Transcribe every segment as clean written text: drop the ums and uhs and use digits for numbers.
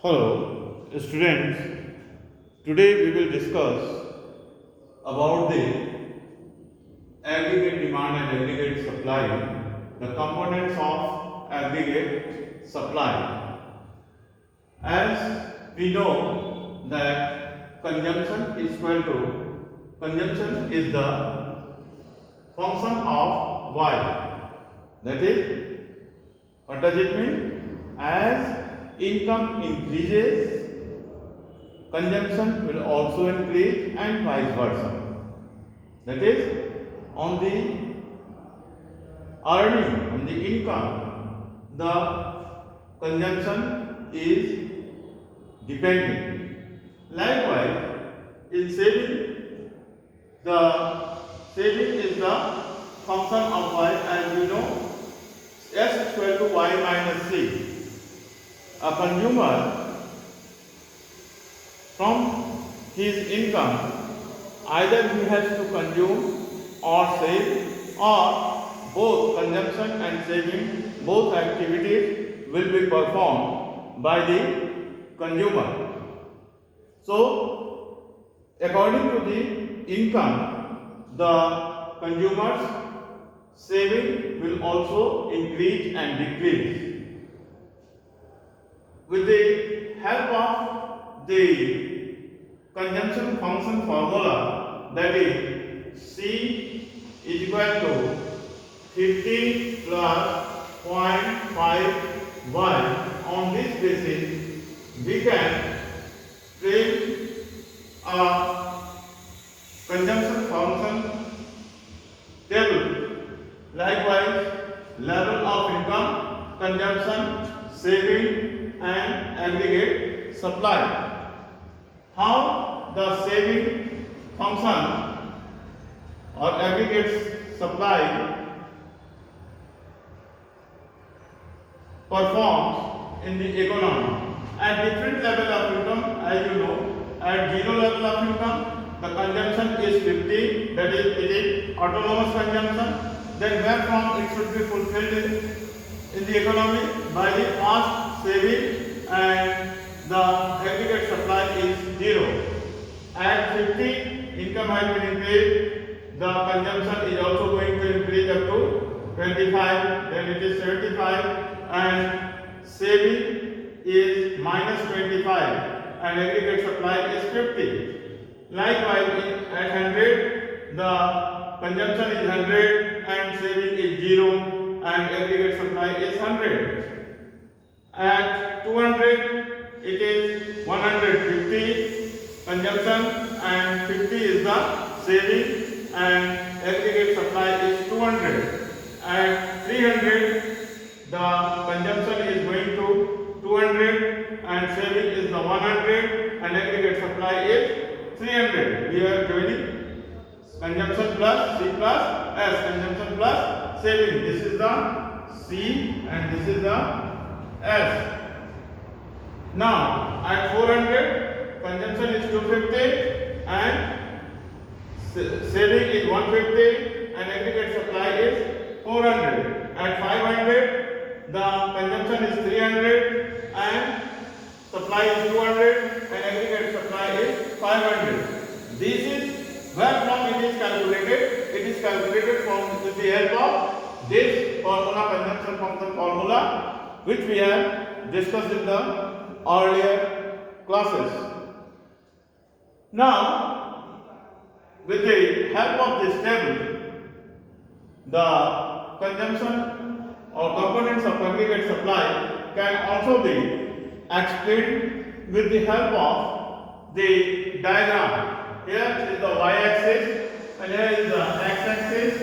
Hello, students. Today we will discuss about the aggregate demand and aggregate supply, the components of aggregate supply. As we know that consumption is the function of y. That is, what does it mean? As income increases, consumption will also increase and vice versa. That is, on the earning, on the income, the consumption is depending. Likewise, in saving, the saving is the function of y, as you know, S is equal to y minus c. A consumer, from his income, either he has to consume or save, or both consumption and saving, both activities will be performed by the consumer. So, according to the income, the consumer's saving will also increase and decrease. With the help of the consumption function formula, that is C is equal to 15 plus 0.5 y. On this basis, we can frame a consumption function table. Likewise, level of income, consumption, saving, and aggregate supply. How the saving function or aggregate supply performs in the economy. At different level of income, as you know, at zero level of income, the consumption is 50, that is, it is autonomous consumption. Then wherefrom it should be fulfilled in the economy? By the fast saving, and the aggregate supply is 0. At 50, income has been increased, the consumption is also going to increase up to 25, then it is 75, and saving is minus 25, and aggregate supply is 50. Likewise, at 100, the consumption is 100 and saving is 0, and aggregate supply is 100. At 200, it is 150 consumption and 50 is the saving, and aggregate supply is 200. At 300, the consumption is going to 200 and saving is the 100, and aggregate supply is 300. We are joining consumption plus C plus S, consumption plus saving. This is the C and this is the S. Now, at 400, consumption is 250 and saving is 150, and aggregate supply is 400. At 500, the consumption is 300 and supply is 200, and aggregate supply is 500. This is where from it is calculated. It is calculated from with the help of this formula, consumption function formula, which we have discussed in the earlier classes. Now, with the help of this table, the consumption or components of aggregate supply can also be explained with the help of the diagram. Here is the y-axis and here is the x-axis,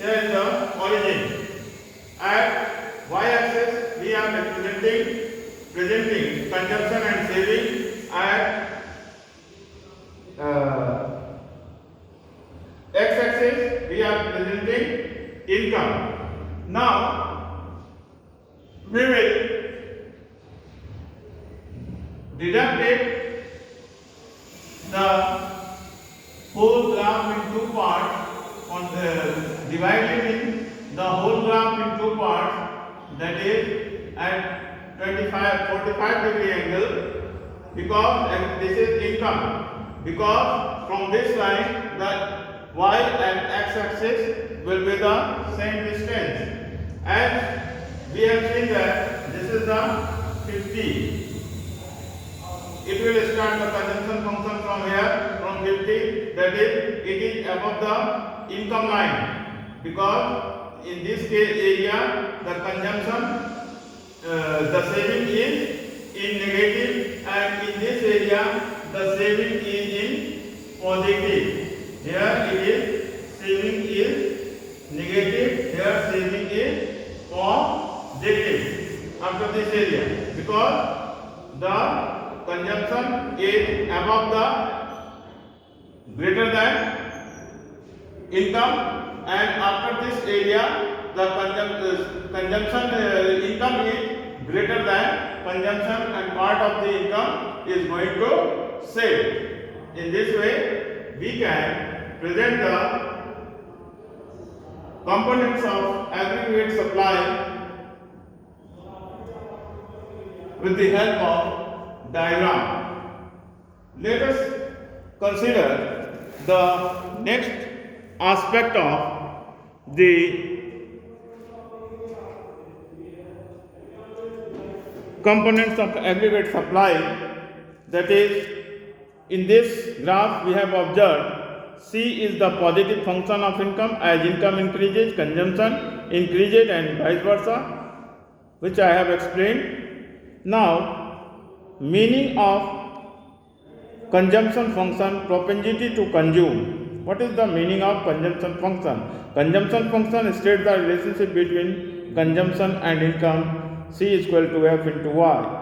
here is the origin. At y-axis we are presenting consumption and saving. At x-axis we are presenting income. Now we will deduct the whole graph in two parts, divided the whole graph in two parts, that is at 45 45 degree angle, because and this is income, because from this line the y and x axis will be the same distance, and we have seen that this is the 50. It will start the conjunction function from here, from 50, that is, it is above the income line, because in this case area the conjunction, the saving is in negative, and in this area the saving is in positive. Here it is saving is negative, here saving is positive after this area, because the conjunction is above the greater than income, and after this area the conjunction income is greater than conjunction, and part of the income is going to save. In this way we can present the components of aggregate supply with the help of diagram. Let us consider the next aspect of the components of aggregate supply, that is, in this graph we have observed C is the positive function of income. As income increases, consumption increases, and vice versa, which I have explained. Now, meaning of consumption function, propensity to consume. What is the meaning of consumption function? Consumption function states the relationship between consumption and income. C is equal to F into Y.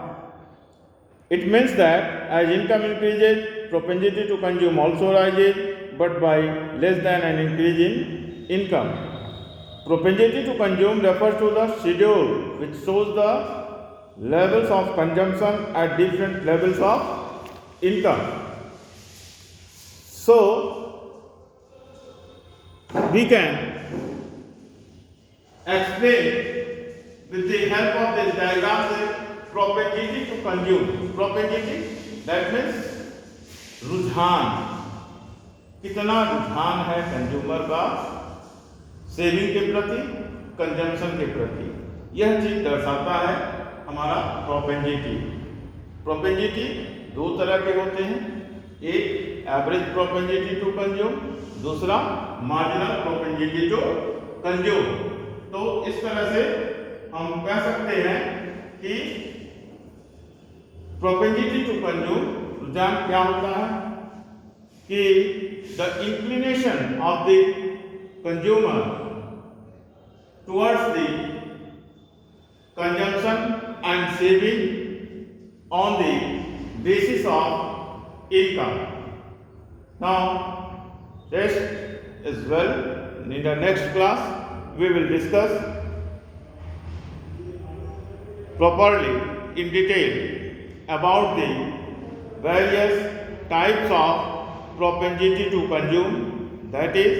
It means that as income increases, propensity to consume also rises, but by less than an increase in income. Propensity to consume refers to the schedule which shows the levels of consumption at different levels of income. So, we can explain with the help of this diagram the propensity to consume. Propensity, that means रुझान, कितना रुझान है consumer का saving के प्रति, consumption के प्रति, यह चीज दर्शाता है हमारा प्रोपेंजिटी। प्रोपेंजिटी दो तरह के होते हैं, एक एवरेज प्रोपेंजिटी टू कंज्यूम, दूसरा मार्जिनल प्रोपेंजिटी टू कंज्यूम। तो इस तरह से हम कह सकते हैं कि प्रोपेंजिटी टू कंज्यूम रुझान क्या होता है कि the inclination of the consumer towards the consumption and saving on the basis of income. Now, rest as well. In the next class, we will discuss properly in detail about the various types of propensity to consume, that is,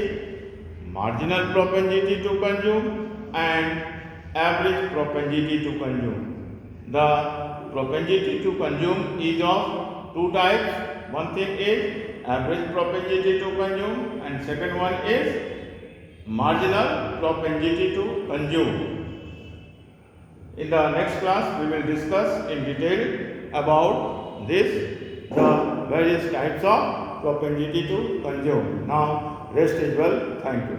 marginal propensity to consume and average propensity to consume. The propensity to consume is of two types. One thing is average propensity to consume, and second one is marginal propensity to consume. In the next class, we will discuss in detail about this, the various types of propensity to consume. Now, rest is well. Thank you.